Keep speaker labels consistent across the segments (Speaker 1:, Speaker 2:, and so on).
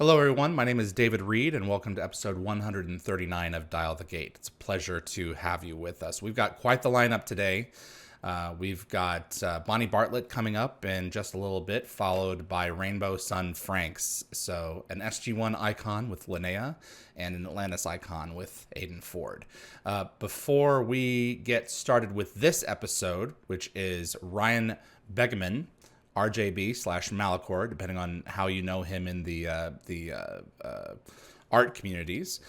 Speaker 1: Hello, everyone. My name is David Reed, and welcome to episode 139 of Dial the Gate. It's a pleasure to have you with us. We've got quite the lineup today. We've got Bonnie Bartlett coming up in just a little bit, followed by Rainbow Sun Franks. So an SG-1 icon with Linnea and an Atlantis icon with Aiden Ford. Before we get started with this episode, which is Ryan Begemann, RJB/Mallacore, depending on how you know him in the art communities.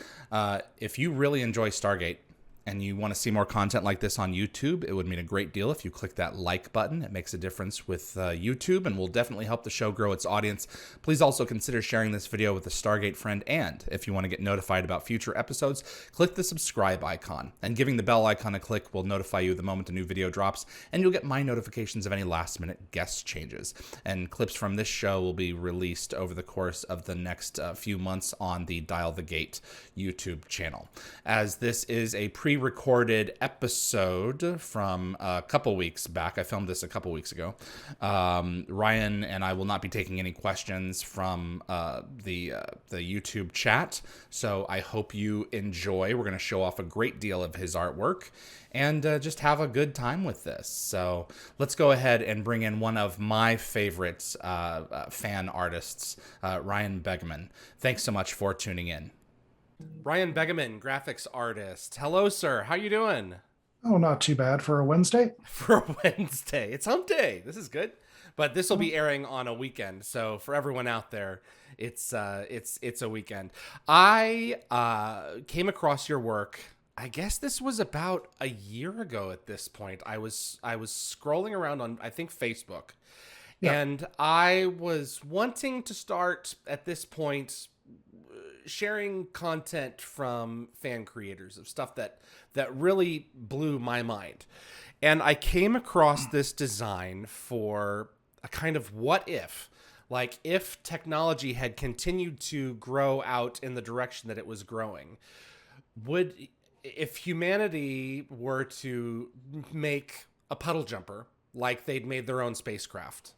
Speaker 1: If you really enjoy Stargate and you want to see more content like this on YouTube, it would mean a great deal if you click that like button. It makes a difference with YouTube and will definitely help the show grow its audience. Please also consider sharing this video with a Stargate friend, and if you want to get notified about future episodes, click the subscribe icon. And giving the bell icon a click will notify you the moment a new video drops, and you'll get my notifications of any last-minute guest changes. And clips from this show will be released over the course of the next few months on the Dial the Gate YouTube channel. As this is a pre-recorded episode from a couple weeks back. I filmed this a couple weeks ago. Ryan and I will not be taking any questions from the YouTube chat, so I hope you enjoy. We're going to show off a great deal of his artwork and just have a good time with this. So let's go ahead and bring in one of my favorite fan artists, Ryan Begemann. Thanks so much for tuning in. Ryan Begemann, graphics artist. Hello, sir. How you doing?
Speaker 2: Oh, not too bad for a Wednesday.
Speaker 1: For a Wednesday. It's hump day. This is good. But this will be airing on a weekend. So for everyone out there, it's a weekend. I came across your work. I guess this was about a year ago at this point. I was scrolling around on, I think, Facebook.
Speaker 2: Yeah.
Speaker 1: And I was wanting to start at this point sharing content from fan creators of stuff that really blew my mind. And I came across this design for a kind of what if, like if technology had continued to grow out in the direction that it was growing, if humanity were to make a puddle jumper like they'd made their own spacecraft,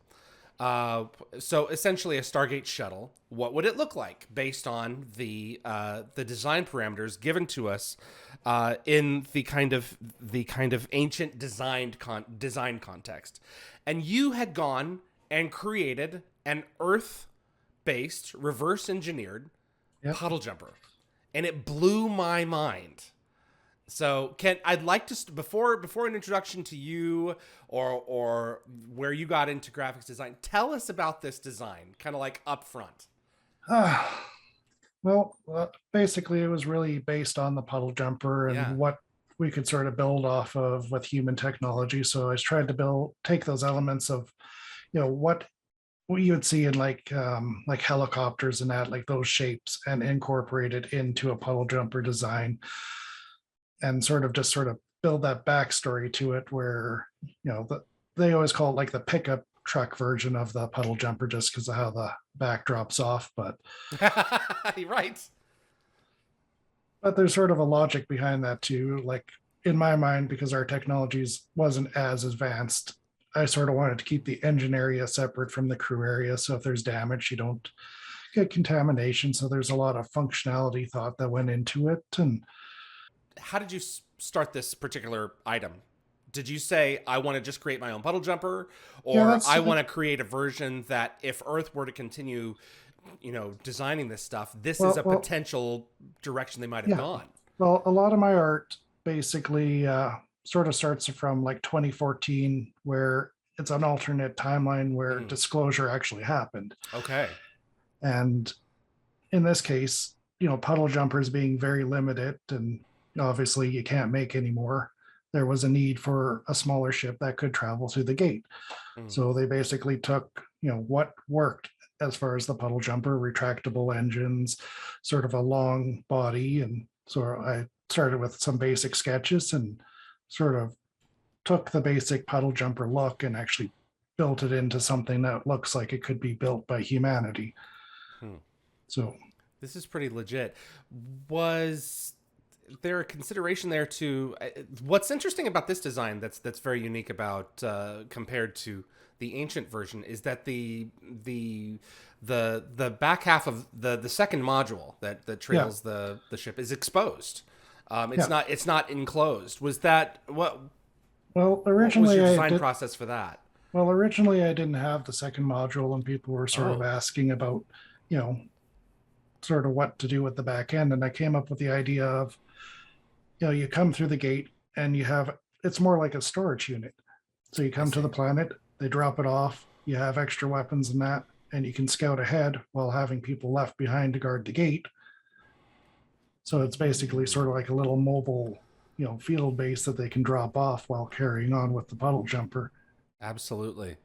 Speaker 1: so essentially a Stargate shuttle, what would it look like based on the design parameters given to us in the kind of ancient design context? And you had gone and created an Earth-based, reverse-engineered
Speaker 2: Yep.
Speaker 1: puddle jumper, and it blew my mind. So I'd like to before an introduction to you or where you got into graphics design, tell us about this design, kind of like up front.
Speaker 2: Basically, it was really based on the puddle jumper and
Speaker 1: Yeah.
Speaker 2: what we could sort of build off of with human technology. So I was trying to take those elements of, what you would see in like helicopters and that, like those shapes, and incorporate it into a puddle jumper design, and sort of build that backstory to it, where they always call it like the pickup truck version of the puddle jumper, just because of how the back drops off. But
Speaker 1: Right.
Speaker 2: there's sort of a logic behind that too. Like in my mind, because our technologies wasn't as advanced, I sort of wanted to keep the engine area separate from the crew area. So if there's damage, you don't get contamination. So there's a lot of functionality thought that went into it. And
Speaker 1: How did you start this particular item? Did you say, I want to just create my own puddle jumper,
Speaker 2: yeah,
Speaker 1: or I want to create a version that if Earth were to continue, designing this stuff, this is a
Speaker 2: well,
Speaker 1: potential direction they might have
Speaker 2: yeah.
Speaker 1: gone?
Speaker 2: Well, a lot of my art basically sort of starts from like 2014, where it's an alternate timeline where disclosure actually happened.
Speaker 1: Okay.
Speaker 2: And in this case, puddle jumpers being very limited, and obviously you can't make any more. There was a need for a smaller ship that could travel through the gate. So they basically took, what worked as far as the puddle jumper, retractable engines, sort of a long body. And so I started with some basic sketches and sort of took the basic puddle jumper look and actually built it into something that looks like it could be built by humanity.
Speaker 1: Hmm.
Speaker 2: So
Speaker 1: This is pretty legit. Was
Speaker 3: there a consideration there to what's interesting about this design that's very unique about compared to the ancient version is that the back half of the second module that
Speaker 2: Yeah,
Speaker 3: trails the ship is exposed.
Speaker 2: yeah.
Speaker 3: It's not enclosed. Was that
Speaker 2: Well,
Speaker 3: what was
Speaker 2: originally
Speaker 3: your
Speaker 2: I
Speaker 3: design
Speaker 2: did.
Speaker 3: process for that?
Speaker 2: Well, originally I didn't have the second module, and people were sort of
Speaker 3: Oh,
Speaker 2: asking about, you know, sort of what to do with the back end. And I came up with the idea of, you come through the gate and you have it's more like a storage unit. So you
Speaker 3: I
Speaker 2: come to
Speaker 3: see.
Speaker 2: the planet, they drop it off, you have extra weapons and that, and you can scout ahead while having people left behind to guard the gate. So it's basically sort of like a little mobile, field base that they can drop off while carrying on with the puddle jumper.
Speaker 3: Absolutely.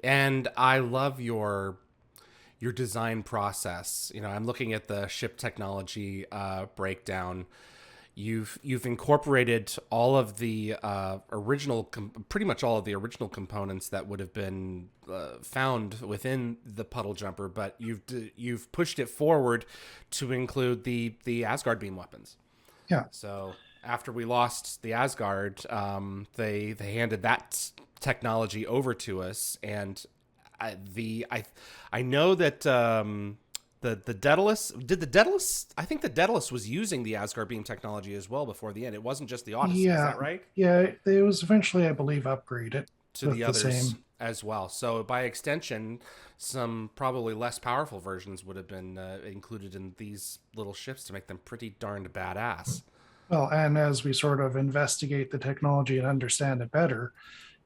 Speaker 3: And I love your design process. You know, I'm looking at the ship technology breakdown. You've incorporated all of the pretty much all of the original components that would have been found within the puddle jumper, but you've pushed it forward to include the Asgard beam weapons.
Speaker 2: Yeah,
Speaker 3: So after we lost the Asgard, they handed that technology over to us, and I know that the Daedalus did the Daedalus. I think the Daedalus was using the Asgard beam technology as well before the end. It wasn't just the Odyssey, is
Speaker 2: yeah,
Speaker 3: that right?
Speaker 2: yeah. It was eventually, I believe, upgraded
Speaker 3: To
Speaker 2: with
Speaker 3: the
Speaker 2: the
Speaker 3: others
Speaker 2: same.
Speaker 3: as well. So by extension, some probably less powerful versions would have been included in these little ships to make them pretty darned badass.
Speaker 2: Well, and as we sort of investigate the technology and understand it better,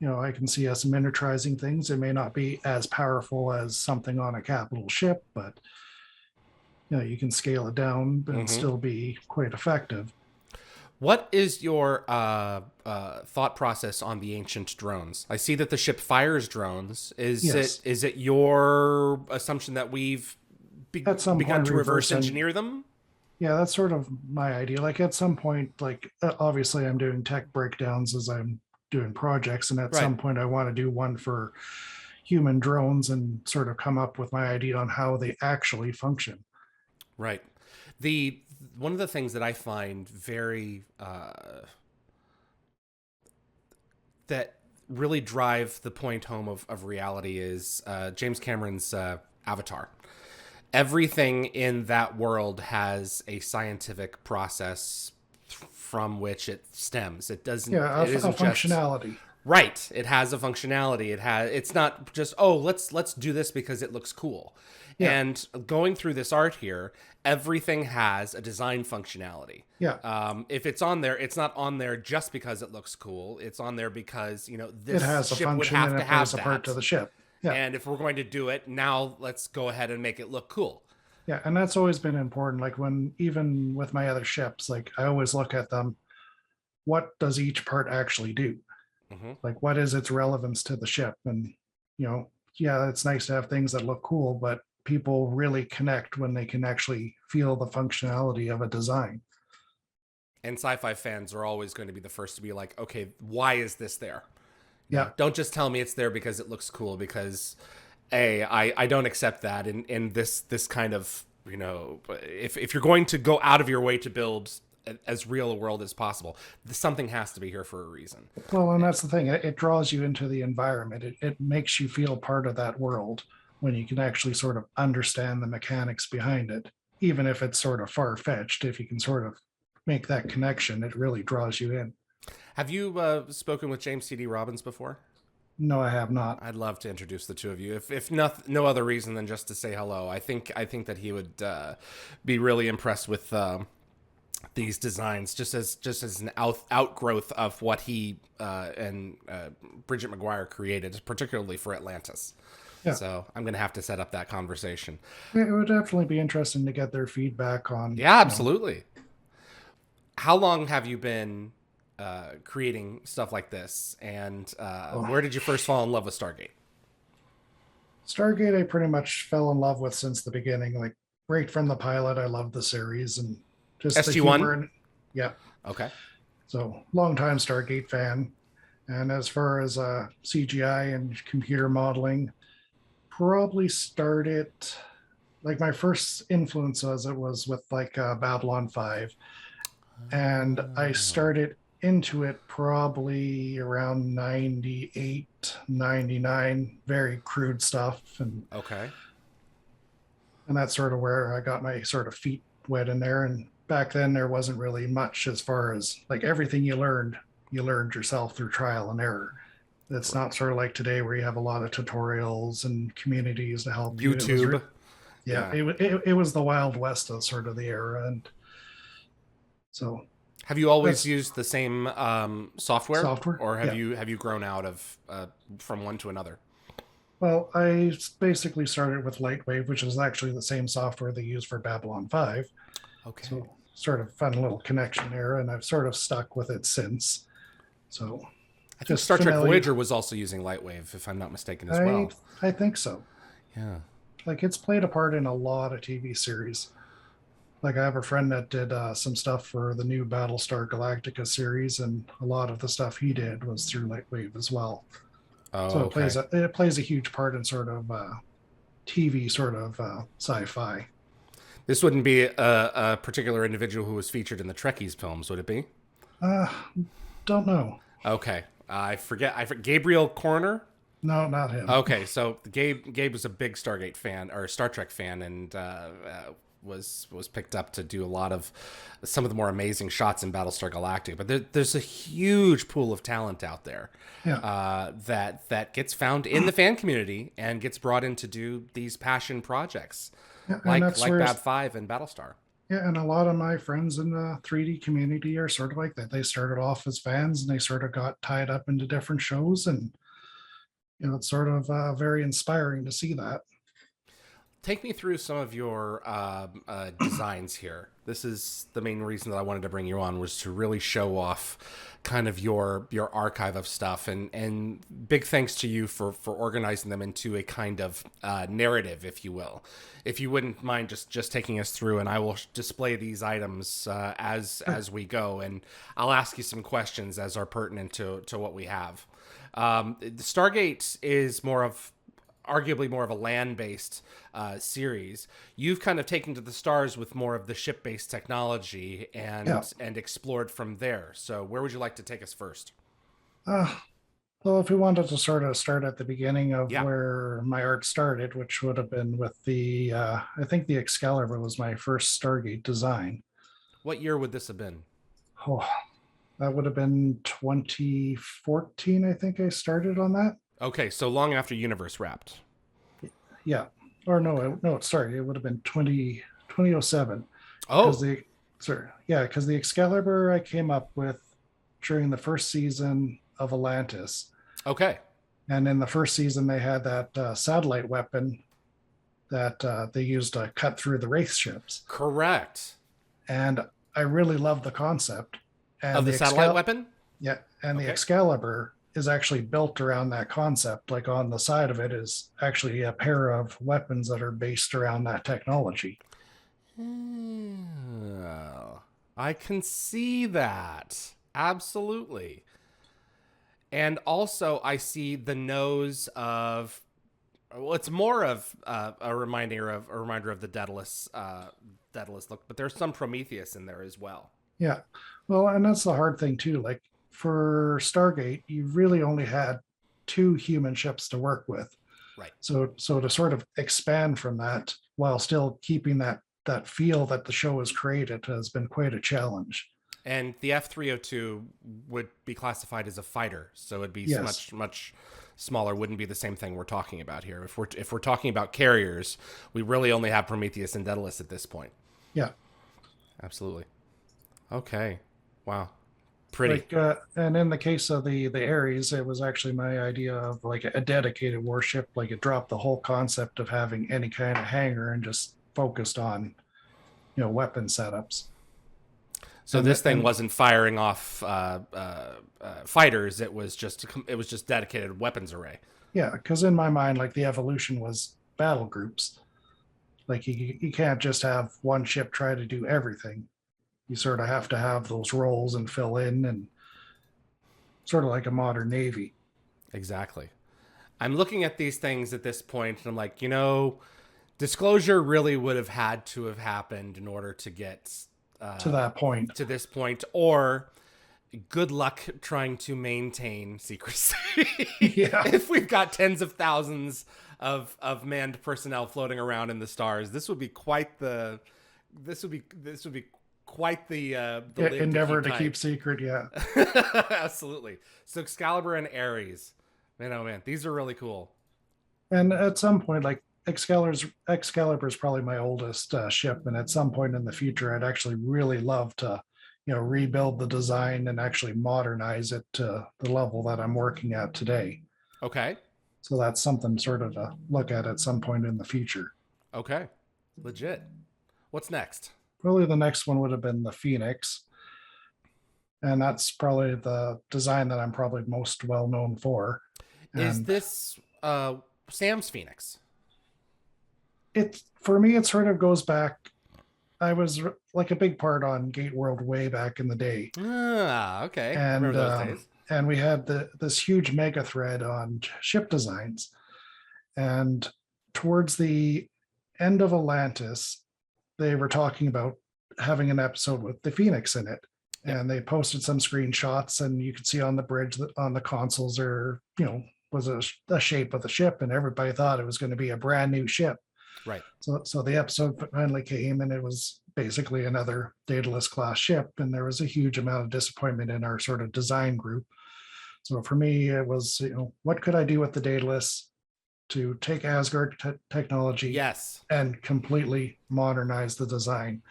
Speaker 2: I can see us miniaturizing things. It may not be as powerful as something on a capital ship, but you can scale it down and
Speaker 3: Mm-hmm.
Speaker 2: still be quite effective.
Speaker 3: What is your thought process on the ancient drones? I see that the ship fires drones.
Speaker 2: Yes,
Speaker 3: Is it your assumption that we've
Speaker 2: at some
Speaker 3: begun
Speaker 2: point,
Speaker 3: to reverse
Speaker 2: reverse
Speaker 3: engineer them?
Speaker 2: yeah, that's sort of my idea. Like at some point, like obviously, I'm doing tech breakdowns as I'm doing projects, and at
Speaker 3: Right,
Speaker 2: some point, I want to do one for human drones and sort of come up with my idea on how they actually function.
Speaker 3: right. The one of the things that I find very that really drive the point home of reality is James Cameron's Avatar. Everything in that world has a scientific process from which it stems. It doesn't.
Speaker 2: Yeah,
Speaker 3: It
Speaker 2: a
Speaker 3: isn't just
Speaker 2: functionality.
Speaker 3: right. It has a functionality. It's not just let's do this because it looks cool.
Speaker 2: Yeah,
Speaker 3: And going through this art here, everything has a design functionality.
Speaker 2: yeah.
Speaker 3: If it's on there, it's not on there just because it looks cool. It's on there because
Speaker 2: It
Speaker 3: this
Speaker 2: has a
Speaker 3: ship would
Speaker 2: function
Speaker 3: have
Speaker 2: and
Speaker 3: to
Speaker 2: it plays
Speaker 3: have
Speaker 2: a part to
Speaker 3: that.
Speaker 2: the ship. Yeah,
Speaker 3: And if we're going to do it now, let's go ahead and make it look cool.
Speaker 2: yeah. And that's always been important. Like when, even with my other ships, like I always look at them, what does each part actually do?
Speaker 3: Hmm.
Speaker 2: Like what is its relevance to the ship? And, you know, yeah, it's nice to have things that look cool, but people really connect when they can actually feel the functionality of a design.
Speaker 3: And sci-fi fans are always going to be the first to be like, okay, why is this there?
Speaker 2: Yeah,
Speaker 3: Don't just tell me it's there because it looks cool. Because I don't accept that in this kind of if you're going to go out of your way to build as real a world as possible, something has to be here for a reason.
Speaker 2: well, and that's the thing. It draws you into the environment. It makes you feel part of that world when you can actually sort of understand the mechanics behind it, even if it's sort of far fetched. If you can sort of make that connection, it really draws you in.
Speaker 3: Have you spoken with James C.D. Robbins before?
Speaker 2: No, I have not.
Speaker 3: I'd love to introduce the two of you, if no other reason than just to say hello. I think that he would be really impressed with these designs, just as an outgrowth of what he and Bridget McGuire created, particularly for Atlantis.
Speaker 2: Yeah,
Speaker 3: So I'm gonna have to set up that conversation.
Speaker 2: it would definitely be interesting to get their feedback on,
Speaker 3: Yeah, absolutely. How long have you been creating stuff like this, and
Speaker 2: oh,
Speaker 3: where did you first fall in love with Stargate?
Speaker 2: Stargate. I pretty much fell in love with since the beginning. Like right from the pilot, I loved the series and just the
Speaker 3: SG1.
Speaker 2: humor. And yeah,
Speaker 3: Okay.
Speaker 2: so long time Stargate fan. And as far as CGI and computer modeling, probably started like my first influence was it was with like Babylon 5. And I started into it probably around 98, 99, very crude stuff.
Speaker 3: Okay.
Speaker 2: And that's sort of where I got my sort of feet wet in there. And back then there wasn't really much as far as like everything you learned yourself through trial and error. It's not sort of like today where you have a lot of tutorials and communities to help you.
Speaker 3: YouTube.
Speaker 2: Yeah,
Speaker 3: Yeah.
Speaker 2: it was the Wild West of sort of the era. And so
Speaker 3: Have you always
Speaker 2: that's
Speaker 3: used the same software,
Speaker 2: software.
Speaker 3: or
Speaker 2: Yeah.
Speaker 3: have you grown out of from one to another?
Speaker 2: Well, I basically started with Lightwave, which is actually the same software they use for Babylon 5.
Speaker 3: Okay.
Speaker 2: So sort of fun little connection there. And I've sort of stuck with it since. So
Speaker 3: I think
Speaker 2: just
Speaker 3: Star Trek
Speaker 2: familiar.
Speaker 3: Voyager was also using Lightwave, if I'm not mistaken, as
Speaker 2: I
Speaker 3: well.
Speaker 2: I think so.
Speaker 3: Yeah.
Speaker 2: Like it's played a part in a lot of TV series. Like I have a friend that did some stuff for the new Battlestar Galactica series, and a lot of the stuff he did was through Lightwave as well.
Speaker 3: Oh,
Speaker 2: So
Speaker 3: okay.
Speaker 2: it plays a huge part in sort of TV sort of sci-fi.
Speaker 3: This wouldn't be a particular individual who was featured in the Trekkies films, would it be?
Speaker 2: Uh, don't know.
Speaker 3: Okay. I forget. Gabriel Corner.
Speaker 2: No, not him.
Speaker 3: Okay, so Gabe was a big Stargate fan or Star Trek fan, and was picked up to do a lot of some of the more amazing shots in Battlestar Galactica. But there's a huge pool of talent out there
Speaker 2: Yeah,
Speaker 3: that gets found in the fan community and gets brought in to do these passion projects,
Speaker 2: yeah, and that's
Speaker 3: like
Speaker 2: where
Speaker 3: Bab 5 and Battlestar.
Speaker 2: yeah, and a lot of my friends in the 3D community are sort of like that. They started off as fans and they sort of got tied up into different shows, and it's sort of very inspiring to see that.
Speaker 3: Take me through some of your designs here. This is the main reason that I wanted to bring you on, was to really show off kind of your archive of stuff, and big thanks to you for organizing them into a kind of narrative, if you will. If you wouldn't mind just taking us through, and I will display these items as we go, and I'll ask you some questions as are pertinent to what we have. Stargate is arguably more of a land-based series. You've kind of taken to the stars with more of the ship-based technology
Speaker 2: Yeah.
Speaker 3: and explored from there. So where would you like to take us first?
Speaker 2: Uh, well, if we wanted to sort of start at the beginning of
Speaker 3: Yeah.
Speaker 2: where my art started, which would have been with the, I think the Excalibur was my first Stargate design.
Speaker 3: What year would this have been?
Speaker 2: Oh, that would have been 2014, I think I started on that.
Speaker 3: Okay, so long after Universe wrapped.
Speaker 2: Yeah. Or no, sorry, it would have been 2007. Because
Speaker 3: Oh,
Speaker 2: because the Excalibur I came up with during the first season of Atlantis.
Speaker 3: okay.
Speaker 2: And in the first season, they had that satellite weapon that they used to cut through the Wraith ships.
Speaker 3: Correct.
Speaker 2: And I really love the concept. And
Speaker 3: Of the satellite weapon?
Speaker 2: Yeah. And the
Speaker 3: Okay.
Speaker 2: Excalibur is actually built around that concept. Like on the side of it is actually a pair of weapons that are based around that technology.
Speaker 3: Oh, I can see that. Absolutely. And also, I see the nose of. Well, it's more of a reminder of the Daedalus look, but there's some Prometheus in there as well.
Speaker 2: Yeah. Well, and that's the hard thing too. Like for Stargate, you really only had two human ships to work with.
Speaker 3: Right.
Speaker 2: So to sort of expand from that while still keeping that feel that the show has created has been quite a challenge.
Speaker 3: And the F-302 would be classified as a fighter, so it'd be
Speaker 2: Yes.
Speaker 3: much smaller. Wouldn't be the same thing we're talking about here. If we're talking about carriers, we really only have Prometheus and Daedalus at this point.
Speaker 2: Yeah.
Speaker 3: Absolutely. Okay. Wow. Pretty.
Speaker 2: Like and in the case of the Ares, it was actually my idea of like a dedicated warship. Like it dropped the whole concept of having any kind of hangar and just focused on weapon setups.
Speaker 3: So
Speaker 2: And
Speaker 3: this thing
Speaker 2: and
Speaker 3: wasn't firing off fighters. It was just dedicated weapons array.
Speaker 2: yeah, because in my mind, like the evolution was battle groups. Like you can't just have one ship try to do everything. You sort of have to have those roles and fill in, and sort of like a modern navy.
Speaker 3: Exactly. I'm looking at these things at this point, and I'm like, disclosure really would have had to have happened in order to get
Speaker 2: to that point.
Speaker 3: to this point, or good luck trying to maintain secrecy.
Speaker 2: Yeah.
Speaker 3: If we've got tens of thousands of manned personnel floating around in the stars, this would be quite the lid
Speaker 2: Endeavor to
Speaker 3: tight.
Speaker 2: keep secret. Yeah.
Speaker 3: Absolutely. So Excalibur and Ares, man, oh man, these are really cool.
Speaker 2: And at some point, like Excalibur is probably my oldest ship, and at some point in the future, I'd actually really love to, rebuild the design and actually modernize it to the level that I'm working at today.
Speaker 3: Okay.
Speaker 2: So that's something sort of to look at some point in the future.
Speaker 3: Okay. Legit. What's next?
Speaker 2: Really, the next one would have been the Phoenix, and that's probably the design that I'm probably most well known for.
Speaker 3: Is
Speaker 2: And
Speaker 3: this Sam's Phoenix?
Speaker 2: it for me, it sort of goes back. I was like a big part on Gate World way back in the day,
Speaker 3: Ah, okay. I
Speaker 2: and
Speaker 3: remember those days.
Speaker 2: and we had this huge mega thread on ship designs. And towards the end of Atlantis, they were talking about having an episode with the Phoenix in it.
Speaker 3: Yep.
Speaker 2: And they posted some screenshots, and you could see on the bridge that on the consoles there, was a shape of the ship, and everybody thought it was going to be a brand new ship.
Speaker 3: Right.
Speaker 2: So the episode finally came, and it was basically another Daedalus class ship, and there was a huge amount of disappointment in our sort of design group. So for me, it was, what could I do with the Daedalus to take Asgard technology
Speaker 3: Yes.
Speaker 2: and completely modernize the design?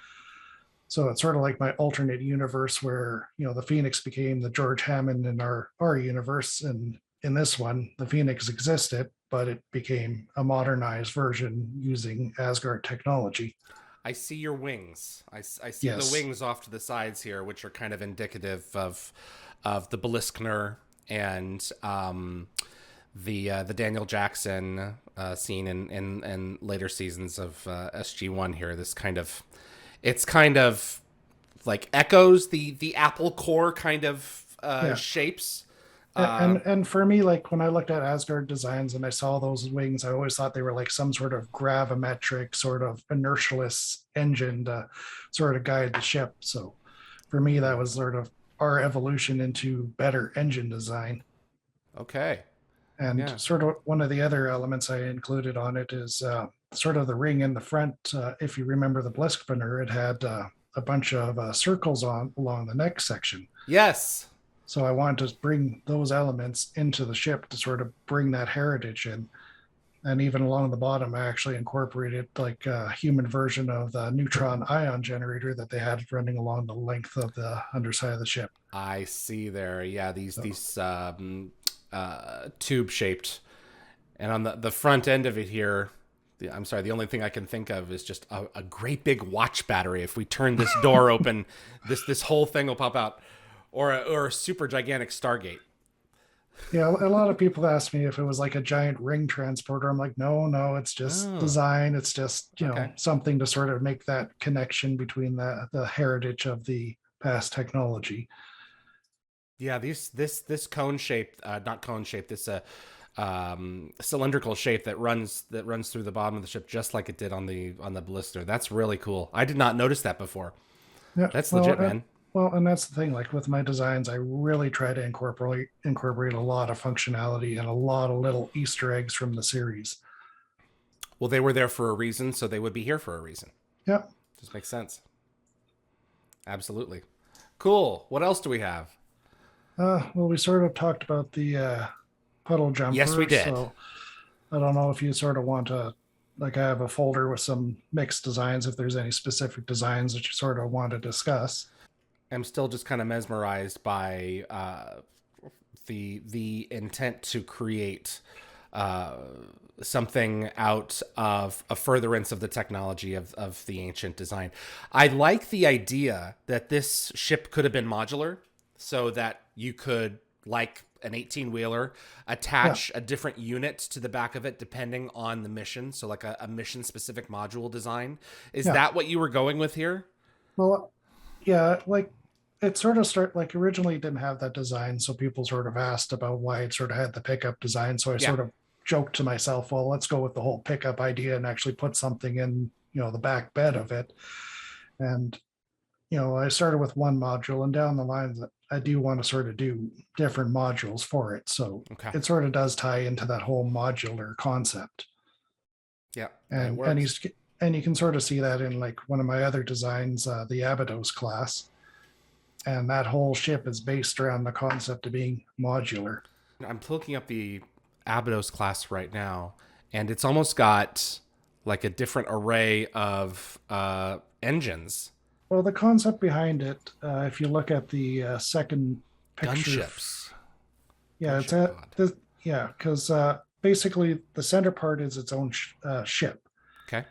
Speaker 2: So it's sort of like my alternate universe where, the Phoenix became the George Hammond in our universe. And in this one, the Phoenix existed, but it became a modernized version using Asgard technology.
Speaker 3: I see your wings. I see
Speaker 2: Yes.
Speaker 3: the wings off to the sides here, which are kind of indicative of the Beliskner and the Daniel Jackson scene in later seasons of SG1 here. It's kind of like echoes the Apple Core kind of shapes.
Speaker 2: And for me, like when I looked at Asgard designs and I saw those wings, I always thought they were like some sort of gravimetric, sort of inertialess engine to sort of guide the ship. So for me, that was sort of our evolution into better engine design.
Speaker 3: Okay.
Speaker 2: And sort of one of the other elements I included on it is sort of the ring in the front. If you remember the Bliskspinner, it had a bunch of circles along the neck section.
Speaker 3: Yes.
Speaker 2: So I wanted to bring those elements into the ship to sort of bring that heritage in. And even along the bottom, I actually incorporated like a human version of the neutron ion generator that they had running along the length of the underside of the ship.
Speaker 3: I see there. Yeah, these tube shaped, and on the front end of it here, I'm sorry, the only thing I can think of is just a great big watch battery. If we turn this door open, this whole thing will pop out, or a super gigantic Stargate.
Speaker 2: Yeah, a lot of people ask me if it was like a giant ring transporter. I'm like, no, it's just design. It's just, something to sort of make that connection between the heritage of the past technology.
Speaker 3: Yeah, this cone shape, not cone shape, this cylindrical shape that runs through the bottom of the ship, just like it did on the Blister. That's really cool. I did not notice that before.
Speaker 2: Yeah,
Speaker 3: that's legit, man.
Speaker 2: Well, and that's the thing. Like with my designs, I really try to incorporate a lot of functionality and a lot of little Easter eggs from the series.
Speaker 3: Well, they were there for a reason, so they would be here for a reason.
Speaker 2: Yeah,
Speaker 3: just makes sense. Absolutely. Cool. What else do we have?
Speaker 2: Well, we sort of talked about the puddle jumper.
Speaker 3: Yes, we did.
Speaker 2: So I don't know if you sort of want to, like, I have a folder with some mixed designs. If there's any specific designs that you sort of want to discuss.
Speaker 3: I'm still just kind of mesmerized by the intent to create something out of a furtherance of the technology of the ancient design. I like the idea that this ship could have been modular, so that you could, like an 18-wheeler, attach a different unit to the back of it depending on the mission. So like a mission-specific module design. Is that what you were going with here?
Speaker 2: Well, yeah, like it sort of originally didn't have that design. So people sort of asked about why it sort of had the pickup design. So I sort of joked to myself, well, let's go with the whole pickup idea and actually put something in, the back bed of it. And I started with one module, and down the line that I do want to sort of do different modules for it. So
Speaker 3: Okay.
Speaker 2: it sort of does tie into that whole modular concept.
Speaker 3: Yeah, it
Speaker 2: And
Speaker 3: works.
Speaker 2: you can sort of see that in like one of my other designs, the Abydos class. And that whole ship is based around the concept of being modular.
Speaker 3: I'm looking up the Abydos class right now, and it's almost got like a different array of engines.
Speaker 2: Well, the concept behind it, if you look at the second picture,
Speaker 3: Gunships.
Speaker 2: yeah, it's
Speaker 3: Gunship
Speaker 2: at
Speaker 3: pod.
Speaker 2: this, yeah, because basically the center part is its own ship,
Speaker 3: Okay.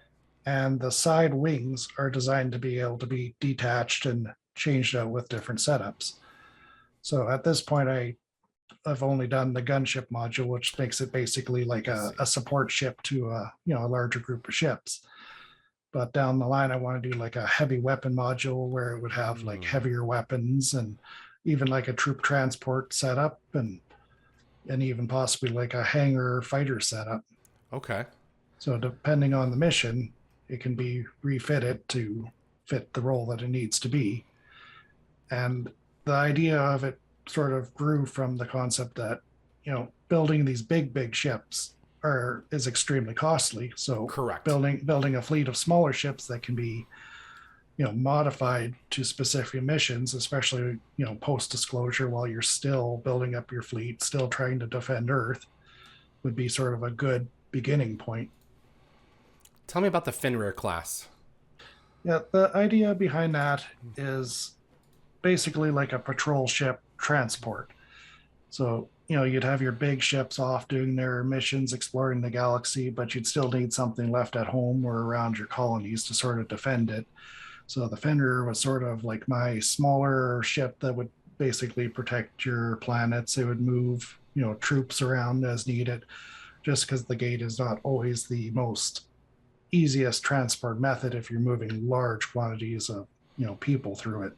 Speaker 2: and the side wings are designed to be able to be detached and changed out with different setups. So at this point, I've only done the gunship module, which makes it basically like a support ship to a larger group of ships. But down the line, I want to do like a heavy weapon module where it would have like heavier weapons and even like a troop transport setup and even possibly like a hangar fighter setup.
Speaker 3: Okay.
Speaker 2: So depending on the mission, it can be refitted to fit the role that it needs to be. And the idea of it sort of grew from the concept that, building these big ships is extremely costly. So
Speaker 3: Correct.
Speaker 2: building a fleet of smaller ships that can be, modified to specific missions, especially, post disclosure while you're still building up your fleet, still trying to defend Earth, would be sort of a good beginning point.
Speaker 3: Tell me about the Fenrir class.
Speaker 2: Yeah, the idea behind that is basically like a patrol ship transport. So, you'd have your big ships off doing their missions, exploring the galaxy, but you'd still need something left at home or around your colonies to sort of defend it. So the Fenrir was sort of like my smaller ship that would basically protect your planets. It would move, troops around as needed, just because the gate is not always the most easiest transport method if you're moving large quantities of, people through it.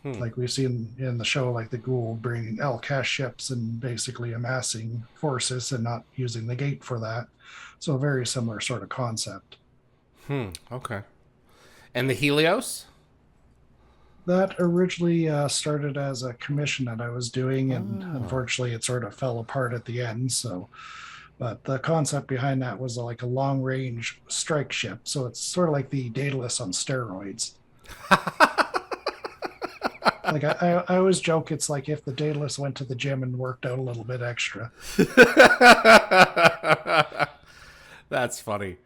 Speaker 2: Like we've seen in the show, like the Gould bringing a.k.a. ships and basically amassing forces and not using the gate for that. So a very similar sort of concept.
Speaker 3: Okay. And the Helios?
Speaker 2: That originally started as a commission that I was doing, and unfortunately, it sort of fell apart at the end. So, but the concept behind that was like a long-range strike ship. So it's sort of like the Daedalus on steroids. Like I always joke, it's like if the Daedalus went to the gym and worked out a little bit extra.
Speaker 3: That's funny.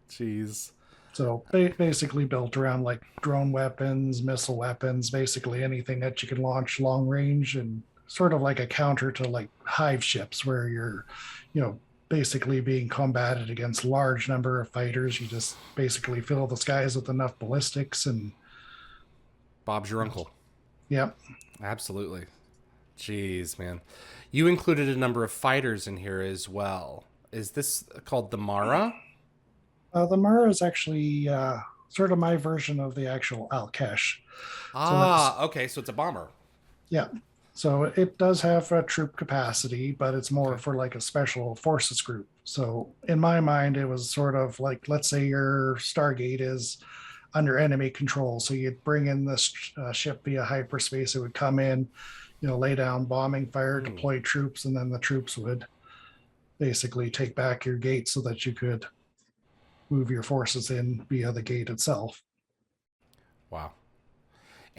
Speaker 3: Jeez.
Speaker 2: So basically built around like drone weapons, missile weapons, basically anything that you can launch long range, and sort of like a counter to like hive ships where you're, basically being combated against large number of fighters. You just basically fill the skies with enough ballistics and
Speaker 3: Bob's your uncle.
Speaker 2: Yep.
Speaker 3: Absolutely. Jeez, man. You included a number of fighters in here as well. Is this called the Mara?
Speaker 2: The Mara is actually sort of my version of the actual Al-Kesh.
Speaker 3: Okay. So it's a bomber.
Speaker 2: Yeah. So it does have a troop capacity, but it's more for like a special forces group. So in my mind, it was sort of like, let's say your Stargate is under enemy control. So you'd bring in this ship via hyperspace. It would come in, lay down bombing fire, deploy troops, and then the troops would basically take back your gate so that you could move your forces in via the gate itself.
Speaker 3: Wow.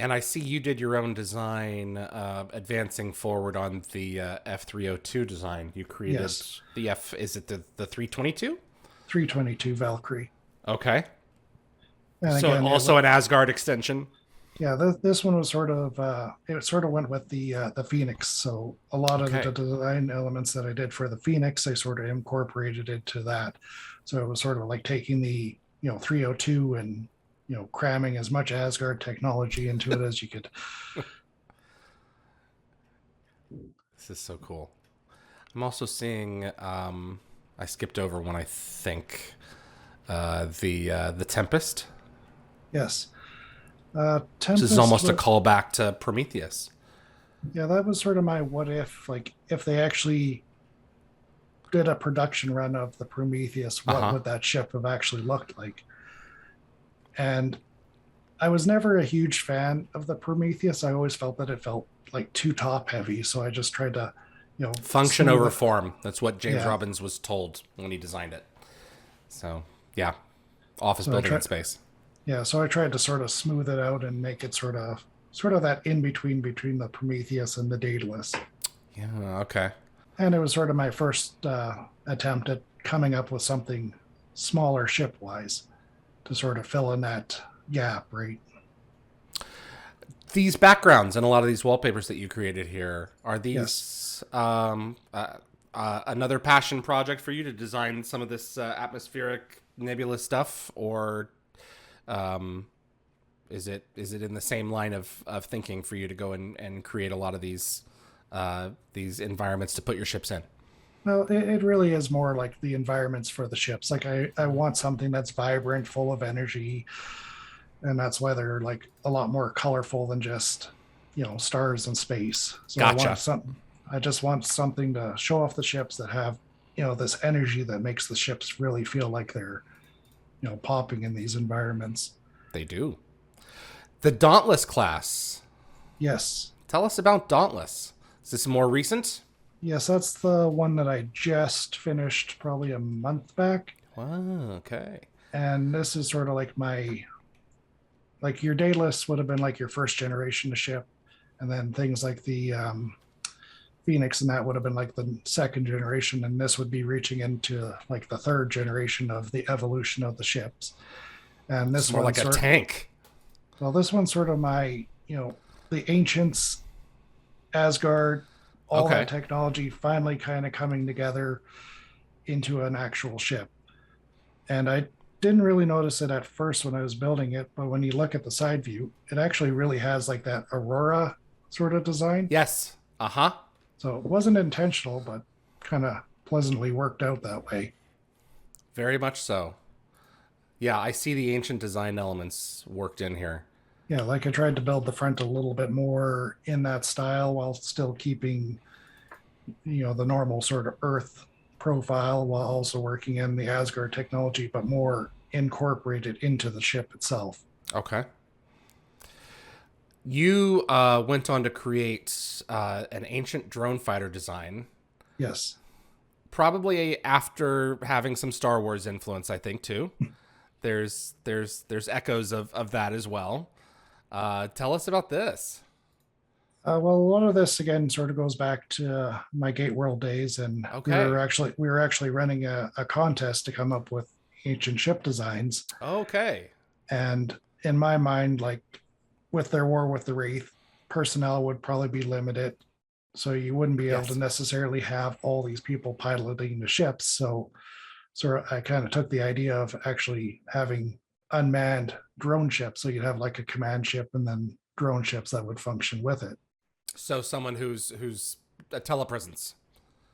Speaker 3: And I see you did your own design, advancing forward on the F302 design. You created the F. Is it the 322?
Speaker 2: 322 Valkyrie.
Speaker 3: Okay.
Speaker 2: And
Speaker 3: so
Speaker 2: again,
Speaker 3: also an Asgard extension.
Speaker 2: Yeah, this one was sort of it sort of went with the Phoenix. So a lot of the design elements that I did for the Phoenix, I sort of incorporated into that. So it was sort of like taking the 302 and cramming as much Asgard technology into it as you could.
Speaker 3: This is so cool. I'm also seeing. I skipped over one. I think the Tempest.
Speaker 2: Yes.
Speaker 3: This is almost a callback to Prometheus.
Speaker 2: Yeah, that was sort of my what if. Like if they actually did a production run of the Prometheus, what would that ship have actually looked like? And I was never a huge fan of the Prometheus. I always felt that it felt like too top heavy. So I just tried to,
Speaker 3: Function
Speaker 2: smooth
Speaker 3: over
Speaker 2: it.
Speaker 3: form. That's what James
Speaker 2: Yeah.
Speaker 3: Robbins was told when he designed it. So, yeah, office
Speaker 2: So I
Speaker 3: building in
Speaker 2: tried,
Speaker 3: space.
Speaker 2: yeah. So I tried to sort of smooth it out and make it sort of that in between the Prometheus and the Daedalus.
Speaker 3: Yeah, okay.
Speaker 2: And it was sort of my first attempt at coming up with something smaller ship wise to sort of fill in that gap, right?
Speaker 3: These backgrounds and a lot of these wallpapers that you created here, are
Speaker 2: Yes.
Speaker 3: these another passion project for you to design some of this atmospheric nebulous stuff, or is it in the same line of thinking for you to go and create a lot of these environments to put your ships in?
Speaker 2: Well, it really is more like the environments for the ships. Like I want something that's vibrant, full of energy, and that's why they're like a lot more colorful than just stars in space. So
Speaker 3: Gotcha.
Speaker 2: I just want something to show off the ships that have this energy that makes the ships really feel like they're popping in these environments.
Speaker 3: They do. The Dauntless class.
Speaker 2: Yes.
Speaker 3: Tell us about Dauntless. Is this more recent?
Speaker 2: Yes, that's the one that I just finished probably a month back.
Speaker 3: Wow, okay.
Speaker 2: And this is sort of like your Daedalus would have been like your first generation of ship. And then things like the Phoenix and that would have been like the second generation. And this would be reaching into like the third generation of the evolution of the ships. And
Speaker 3: It's
Speaker 2: this
Speaker 3: more
Speaker 2: one
Speaker 3: like a tank.
Speaker 2: well, this one's sort of my, the ancients, Asgard, all
Speaker 3: Okay.
Speaker 2: that technology finally kind of coming together into an actual ship. And I didn't really notice it at first when I was building it, but when you look at the side view, it actually really has like that Aurora sort of design.
Speaker 3: Yes. Uh-huh.
Speaker 2: So it wasn't intentional, but kind of pleasantly worked out that way.
Speaker 3: Very much so. Yeah, I see the ancient design elements worked in here.
Speaker 2: Yeah, like I tried to build the front a little bit more in that style while still keeping, the normal sort of Earth profile while also working in the Asgard technology, but more incorporated into the ship itself.
Speaker 3: Okay. You went on to create an ancient drone fighter design,
Speaker 2: Yes.
Speaker 3: probably after having some Star Wars influence, I think, too. There's echoes of that as well. Tell us about this.
Speaker 2: Well, a lot of this again sort of goes back to my Gate World days, and we
Speaker 3: Okay.
Speaker 2: were actually we were actually running a contest to come up with ancient ship designs.
Speaker 3: Okay.
Speaker 2: And in my mind, like with their war with the Wraith, personnel would probably be limited, so you wouldn't be able to
Speaker 3: Yes.
Speaker 2: necessarily have all these people piloting the ships. So I kind of took the idea of actually having unmanned drone ships, so you'd have like a command ship and then drone ships that would function with it.
Speaker 3: So someone who's a telepresence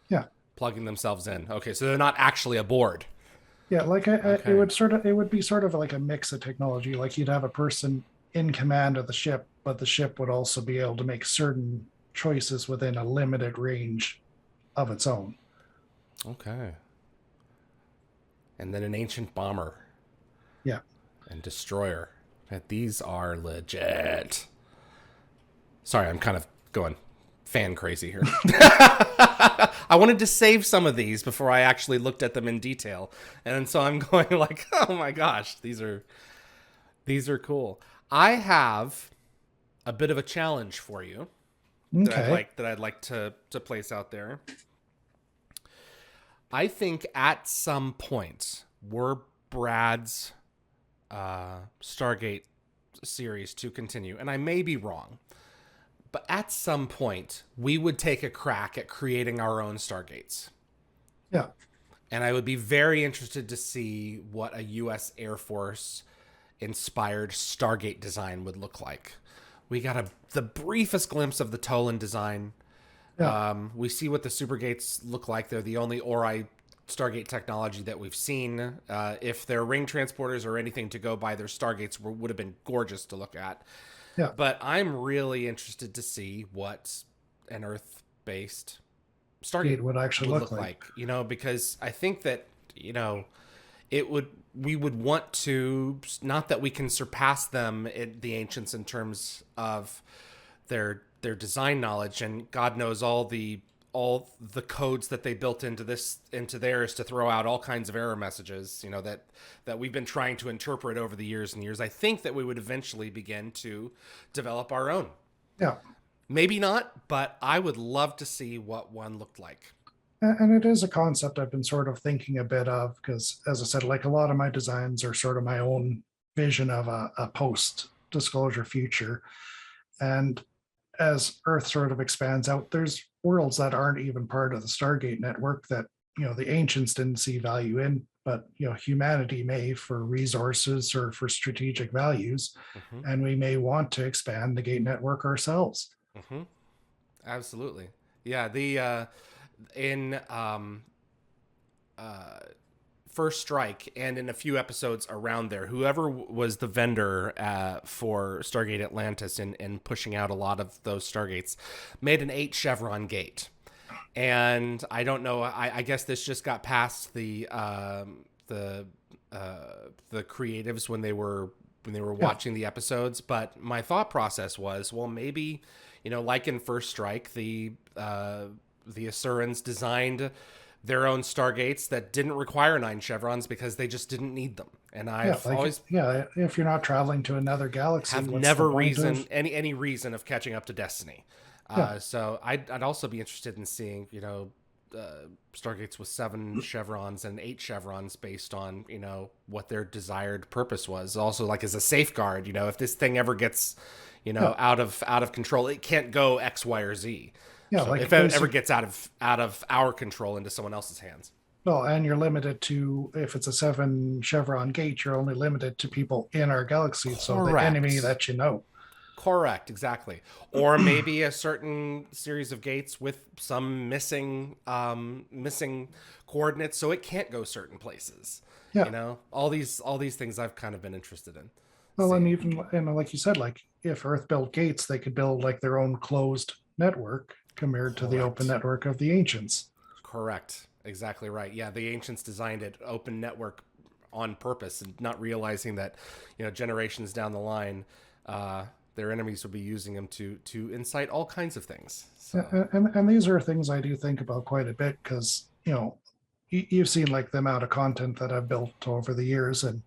Speaker 2: Yeah.
Speaker 3: plugging themselves in. Okay, so they're not actually aboard.
Speaker 2: Yeah, like
Speaker 3: Okay.
Speaker 2: it would be sort of like a mix of technology. Like you'd have a person in command of the ship, but the ship would also be able to make certain choices within a limited range of its own.
Speaker 3: Okay. And then an ancient bomber
Speaker 2: Yeah.
Speaker 3: and destroyer. These are legit. Sorry, I'm kind of going fan crazy here. I wanted to save some of these before I actually looked at them in detail. And so I'm going like, oh my gosh, these are cool. I have a bit of a challenge for you
Speaker 2: Okay.
Speaker 3: that I'd like to place out there. I think at some point were Brad's Stargate series to continue, and I may be wrong, but at some point we would take a crack at creating our own Stargates.
Speaker 2: Yeah.
Speaker 3: And I would be very interested to see what a U.S. Air Force inspired Stargate design would look like. We got the briefest glimpse of the Tolan design.
Speaker 2: Yeah.
Speaker 3: We see what the Supergates look like. They're the only Ori Stargate technology that we've seen. If they're ring transporters or anything to go by, their Stargates would have been gorgeous to look at.
Speaker 2: Yeah.
Speaker 3: But I'm really interested to see what an Earth-based Stargate
Speaker 2: It would actually
Speaker 3: would
Speaker 2: look
Speaker 3: look
Speaker 2: like.
Speaker 3: like. Because I think that, we would want to, not that we can surpass them, the ancients, in terms of their design knowledge, and God knows all the codes that they built into theirs to throw out all kinds of error messages, that we've been trying to interpret over the years and years. I think that we would eventually begin to develop our own.
Speaker 2: Yeah.
Speaker 3: Maybe not, but I would love to see what one looked like.
Speaker 2: And it is a concept I've been sort of thinking a bit of, because, as I said, like a lot of my designs are sort of my own vision of a post-disclosure future. And as Earth sort of expands out, there's worlds that aren't even part of the Stargate network that, the ancients didn't see value in, but, humanity may, for resources or for strategic values, and we may want to expand the gate network ourselves.
Speaker 3: Absolutely. Yeah. In First Strike, and in a few episodes around there, whoever was the vendor for Stargate Atlantis and pushing out a lot of those Stargates made an 8 chevron gate. And I don't know, I guess this just got past the creatives when they were watching the episodes, but my thought process was, well, maybe, like in First Strike, the Asurans designed their own Stargates that didn't require 9 chevrons because they just didn't need them. And
Speaker 2: if you're not traveling to another galaxy,
Speaker 3: have never any reason of catching up to Destiny. So I'd also be interested in seeing, Stargates with 7 chevrons and 8 chevrons based on, what their desired purpose was. Also, like, as a safeguard, if this thing ever gets, out of control, it can't go X, Y, or Z.
Speaker 2: Yeah,
Speaker 3: so
Speaker 2: like
Speaker 3: if it ever gets out of our control into someone else's hands.
Speaker 2: Well, and you're limited to, if it's a 7 chevron gate, you're only limited to people in our galaxy.
Speaker 3: Correct.
Speaker 2: So the enemy that you know.
Speaker 3: Correct, exactly. Or maybe a certain series of gates with some missing coordinates, so it can't go certain places.
Speaker 2: Yeah.
Speaker 3: All these things I've kind of been interested in.
Speaker 2: Well, and even, like you said, like if Earth built gates, they could build like their own closed network compared to the open network of the ancients.
Speaker 3: Correct. Exactly right. Yeah, the ancients designed it open network on purpose, and not realizing that, generations down the line, their enemies will be using them to incite all kinds of things. So.
Speaker 2: And these are things I do think about quite a bit, because, you've seen like the amount of content that I've built over the years. And,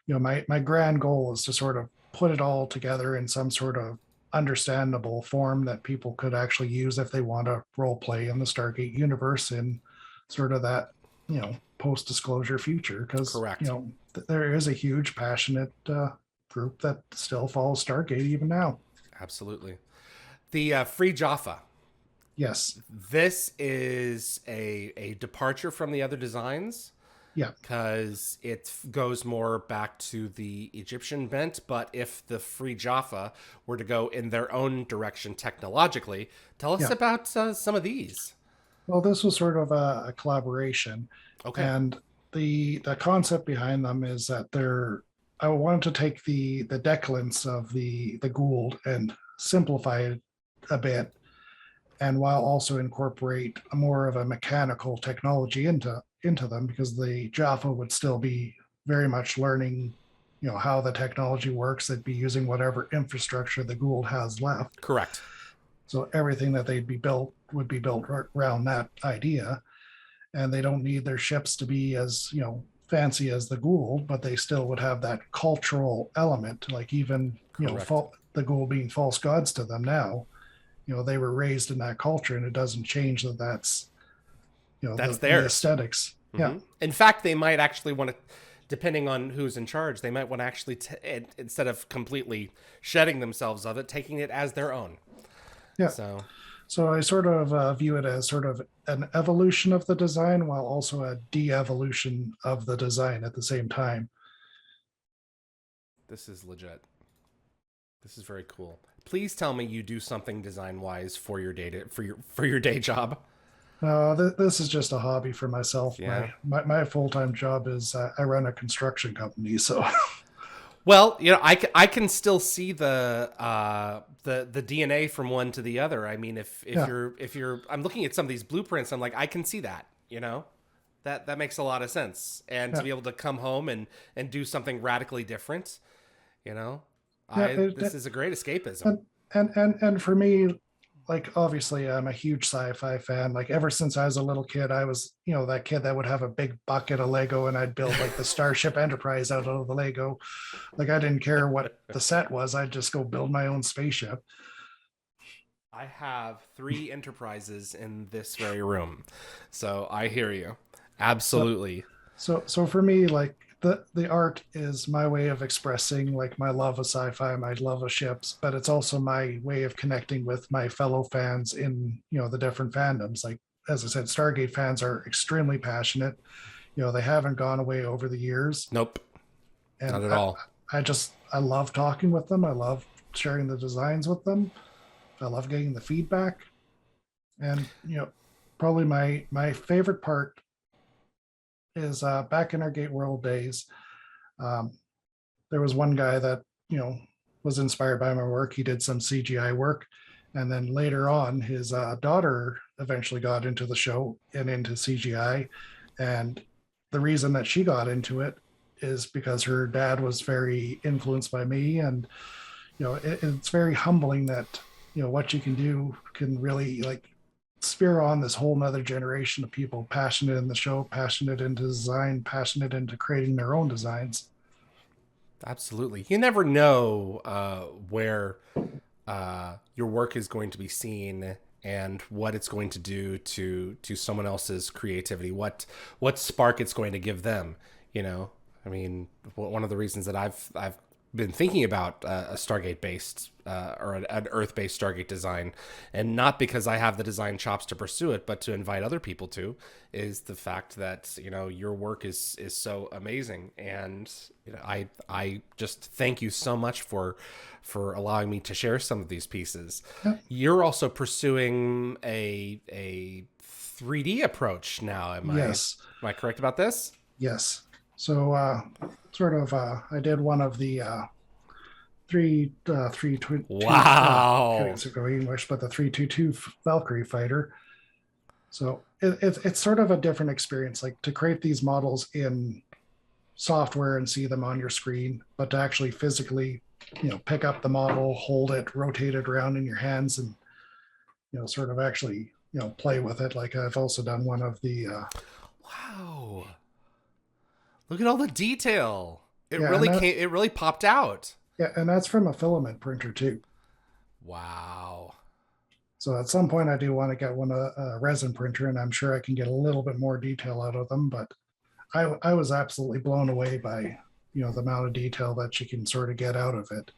Speaker 2: my grand goal is to sort of put it all together in some sort of understandable form that people could actually use if they want to role play in the Stargate universe in sort of that, post-disclosure future. Because, there is a huge, passionate group that still follows Stargate even now.
Speaker 3: Absolutely. The Free Jaffa.
Speaker 2: Yes.
Speaker 3: This is a departure from the other designs.
Speaker 2: Yeah.
Speaker 3: Because it goes more back to the Egyptian bent. But if the Free Jaffa were to go in their own direction technologically, tell us about some of these.
Speaker 2: Well, this was sort of a collaboration.
Speaker 3: Okay.
Speaker 2: And the concept behind them is that I wanted to take the decadence of the Goa'uld and simplify it a bit, and while also incorporate more of a mechanical technology into them, because the Jaffa would still be very much learning, how the technology works. They'd be using whatever infrastructure the Goa'uld has left.
Speaker 3: Correct.
Speaker 2: So everything that would be built around that idea, and they don't need their ships to be as fancy as the Goa'uld, but they still would have that cultural element. Like even the Goa'uld being false gods to them now, they were raised in that culture, and it doesn't change that's
Speaker 3: that's
Speaker 2: the aesthetics.
Speaker 3: Mm-hmm.
Speaker 2: Yeah.
Speaker 3: In fact, they might actually want to, depending on who's in charge, they might want to actually instead of completely shedding themselves of it, taking it as their own.
Speaker 2: Yeah. So I sort of view it as sort of an evolution of the design, while also a de-evolution of the design at the same time.
Speaker 3: This is legit. This is very cool. Please tell me you do something design-wise for your day job.
Speaker 2: This is just a hobby for myself.
Speaker 3: Yeah.
Speaker 2: My full-time job is I run a construction company, so.
Speaker 3: Well, I can still see the DNA from one to the other. I mean, if you're I'm looking at some of these blueprints, I'm like, I can see that, That makes a lot of sense. And
Speaker 2: Yeah.
Speaker 3: to be able to come home and do something radically different, you know,
Speaker 2: Yeah,
Speaker 3: this is a great escapism.
Speaker 2: and for me, like obviously I'm a huge sci-fi fan. Like ever since I was a little kid, I was, that kid that would have a big bucket of Lego and I'd build like the Starship Enterprise out of the Lego. Like I didn't care what the set was, I'd just go build my own spaceship.
Speaker 3: I have 3 Enterprises in this very room, so I hear you. Absolutely.
Speaker 2: So for me, like the art is my way of expressing like my love of sci-fi, my love of ships, but it's also my way of connecting with my fellow fans in, the different fandoms. Like as I said, Stargate fans are extremely passionate. They haven't gone away over the years.
Speaker 3: Nope,
Speaker 2: And
Speaker 3: not at all.
Speaker 2: I love talking with them. I love sharing the designs with them. I love getting the feedback. And probably my favorite part is back in our Gate World days. Um, there was one guy that was inspired by my work. He did some CGI work, and then later on, his daughter eventually got into the show and into CGI. And the reason that she got into it is because her dad was very influenced by me, and it's very humbling that what you can do can really like spear on this whole nother generation of people passionate in the show, passionate into design, passionate into creating their own designs.
Speaker 3: Absolutely. You never know where your work is going to be seen and what it's going to do to someone else's creativity, what spark it's going to give them. I mean, one of the reasons that I've been thinking about a Stargate based or an Earth based Stargate design, and not because I have the design chops to pursue it, but to invite other people to, is the fact that your work is so amazing, and I just thank you so much for allowing me to share some of these pieces.
Speaker 2: Yeah.
Speaker 3: You're also pursuing a 3D approach now.
Speaker 2: Yes.
Speaker 3: Am I correct about this?
Speaker 2: Yes. So I did one of the three
Speaker 3: Wow.
Speaker 2: can't go English, but the 322 Valkyrie fighter. So it's sort of a different experience, like to create these models in software and see them on your screen, but to actually physically, pick up the model, hold it, rotate it around in your hands, and sort of actually play with it. Like I've also done one of the
Speaker 3: wow. Look at all the detail. It
Speaker 2: yeah,
Speaker 3: really came. It really popped out.
Speaker 2: yeah, and that's from a filament printer too.
Speaker 3: Wow.
Speaker 2: So at some point, I do want to get one a resin printer, and I'm sure I can get a little bit more detail out of them. But I was absolutely blown away by the amount of detail that you can sort of get out of it.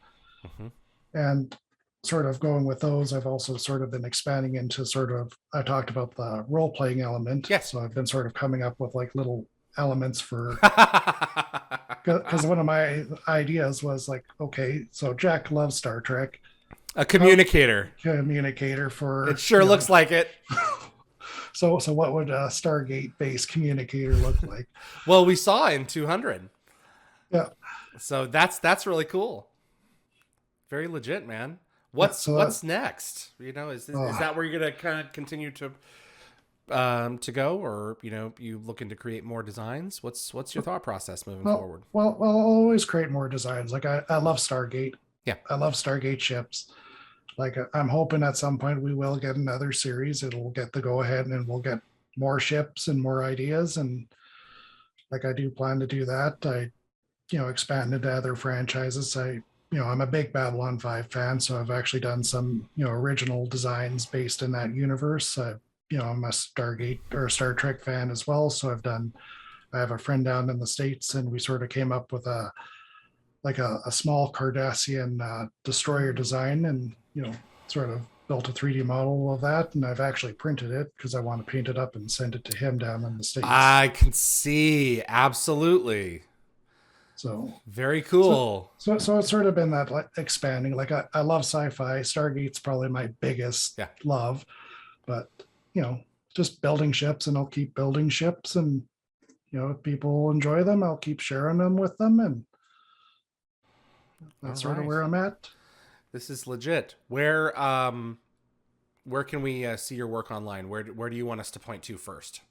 Speaker 3: Mm-hmm.
Speaker 2: And sort of going with those, I've also sort of been expanding into I talked about the role playing element.
Speaker 3: Yes.
Speaker 2: So I've been sort of coming up with like little elements for because one of my ideas was like, okay, so Jack loves Star Trek.
Speaker 3: A communicator.
Speaker 2: Communicator for
Speaker 3: it sure looks like it.
Speaker 2: So what would a Stargate based communicator look like?
Speaker 3: Well, we saw in 200.
Speaker 2: Yeah.
Speaker 3: So that's really cool. Very legit, man. What's next? Is that where you're gonna kind of continue to go, or you looking to create more designs? What's your thought process moving forward?
Speaker 2: Well, I'll always create more designs. Like I love Stargate.
Speaker 3: Yeah,
Speaker 2: I love Stargate ships. Like I'm hoping at some point we will get another series. It'll get the go ahead, and we'll get more ships and more ideas. And like I do plan to do that. I expand into other franchises. I'm a big Babylon 5 fan, so I've actually done some original designs based in that universe. I'm a Stargate or Star Trek fan as well, so I have a friend down in the States, and we sort of came up with a small Cardassian destroyer design, and sort of built a 3D model of that, and I've actually printed it because I want to paint it up and send it to him down in the States.
Speaker 3: I can see, absolutely.
Speaker 2: So
Speaker 3: very cool.
Speaker 2: So it's sort of been that like expanding. Like I love sci-fi. Stargate's probably my biggest love, but just building ships, and I'll keep building ships, and if people enjoy them, I'll keep sharing them with them, and that's sort of where I'm at.
Speaker 3: This is legit. Where can we see your work online? Where do you want us to point to first?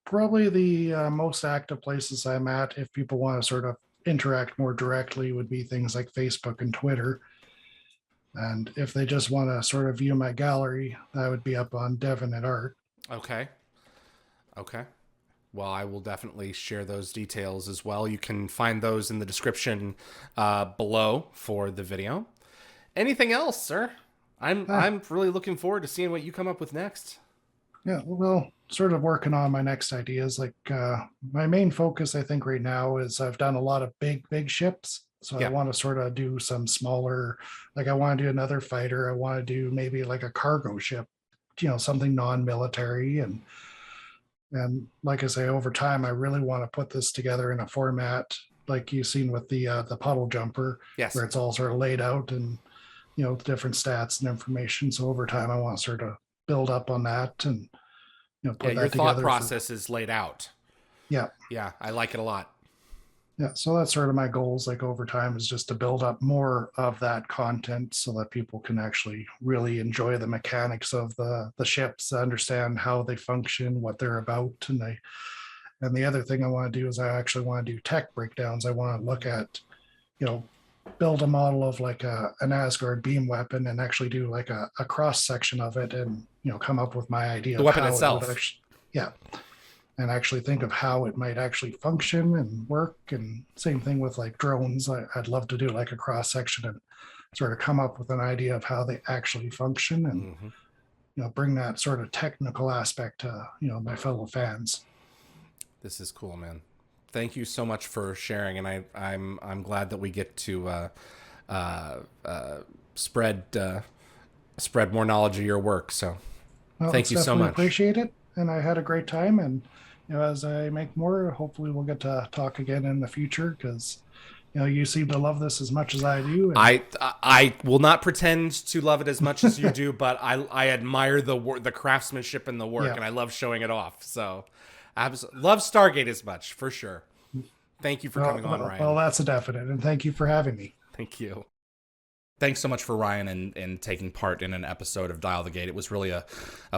Speaker 2: Probably the most active places I'm at, if people want to sort of interact more directly, would be things like Facebook and Twitter. And if they just want to sort of view my gallery, that would be up on Devon at Art.
Speaker 3: Okay. Okay. Well, I will definitely share those details as well. You can find those in the description below for the video. Anything else, sir? I'm really looking forward to seeing what you come up with next.
Speaker 2: Yeah, well, sort of working on my next ideas. Like my main focus, I think, right now is I've done a lot of big ships. So
Speaker 3: Yeah.
Speaker 2: I want to sort of do some smaller, like I want to do another fighter. I want to do maybe like a cargo ship, something non-military. And like I say, over time, I really want to put this together in a format like you've seen with the puddle jumper,
Speaker 3: Yes.
Speaker 2: where it's all sort of laid out and the different stats and information. So over time, I want to sort of build up on that and put that
Speaker 3: your thought
Speaker 2: together.
Speaker 3: process is laid out.
Speaker 2: Yeah.
Speaker 3: Yeah, I like it a lot.
Speaker 2: Yeah, so that's sort of my goals, like over time, is just to build up more of that content so that people can actually really enjoy the mechanics of the ships, understand how they function, what they're about, and the other thing I want to do is I actually want to do tech breakdowns. I want to look at, build a model of like an Asgard beam weapon and actually do like a cross section of it, and come up with my idea
Speaker 3: The
Speaker 2: of
Speaker 3: weapon
Speaker 2: how
Speaker 3: itself.
Speaker 2: it would actually, yeah. And actually think of how it might actually function and work. And same thing with like drones. I'd love to do like a cross section and sort of come up with an idea of how they actually function and bring that sort of technical aspect to my fellow fans.
Speaker 3: This is cool, man. Thank you so much for sharing, and I'm glad that we get to spread more knowledge of your work. So thank you so much.
Speaker 2: Appreciate it, and I had a great time. And as I make more, hopefully we'll get to talk again in the future, because you seem to love this as much as I do.
Speaker 3: And I will not pretend to love it as much as you do, but I admire the craftsmanship and the work, and I love showing it off. So I love Stargate as much, for sure. Thank you for coming on, Ryan.
Speaker 2: Well, that's a definite, and thank you for having me.
Speaker 3: Thank you.
Speaker 1: Thanks so much for Ryan and taking part in an episode of Dial the Gate. It was really a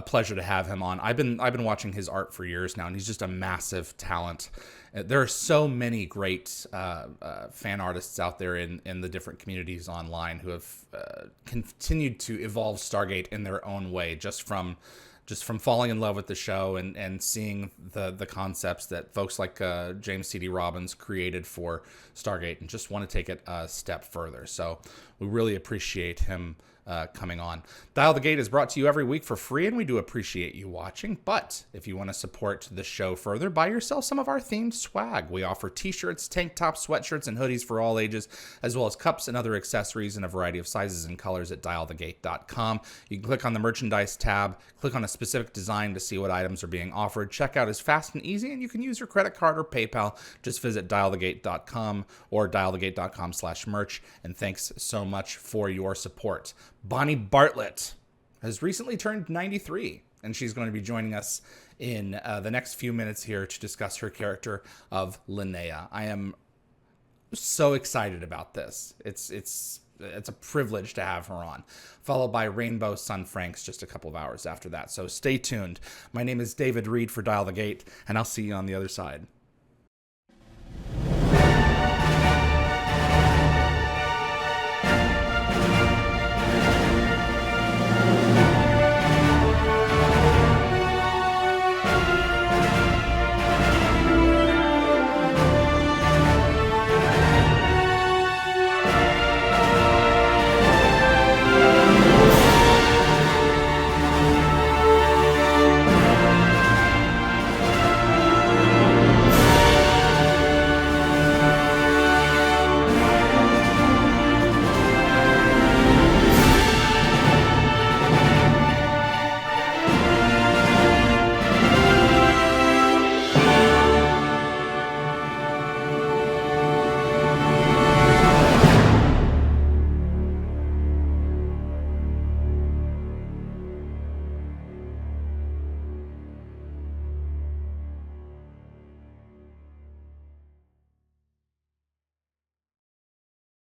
Speaker 1: pleasure to have him on. I've been watching his art for years now, and he's just a massive talent. There are so many great fan artists out there in the different communities online who have continued to evolve Stargate in their own way, just from falling in love with the show and seeing the concepts that folks like James C.D. Robbins created for Stargate, and just want to take it a step further. So we really appreciate him coming on. Dial the Gate is brought to you every week for free, and we do appreciate you watching. But if you want to support the show further, buy yourself some of our themed swag. We offer t-shirts, tank tops, sweatshirts, and hoodies for all ages, as well as cups and other accessories in a variety of sizes and colors at dialthegate.com. You can click on the merchandise tab, click on a specific design to see what items are being offered. Checkout is fast and easy, and you can use your credit card or PayPal. Just visit dialthegate.com or dialthegate.com/merch. And thanks so much for your support. Bonnie Bartlett has recently turned 93, and she's going to be joining us in the next few minutes here to discuss her character of Linnea. I am so excited about this. It's a privilege to have her on, followed by Rainbow Sun Franks just a couple of hours after that. So stay tuned. My name is David Reed for Dial the Gate, and I'll see you on the other side.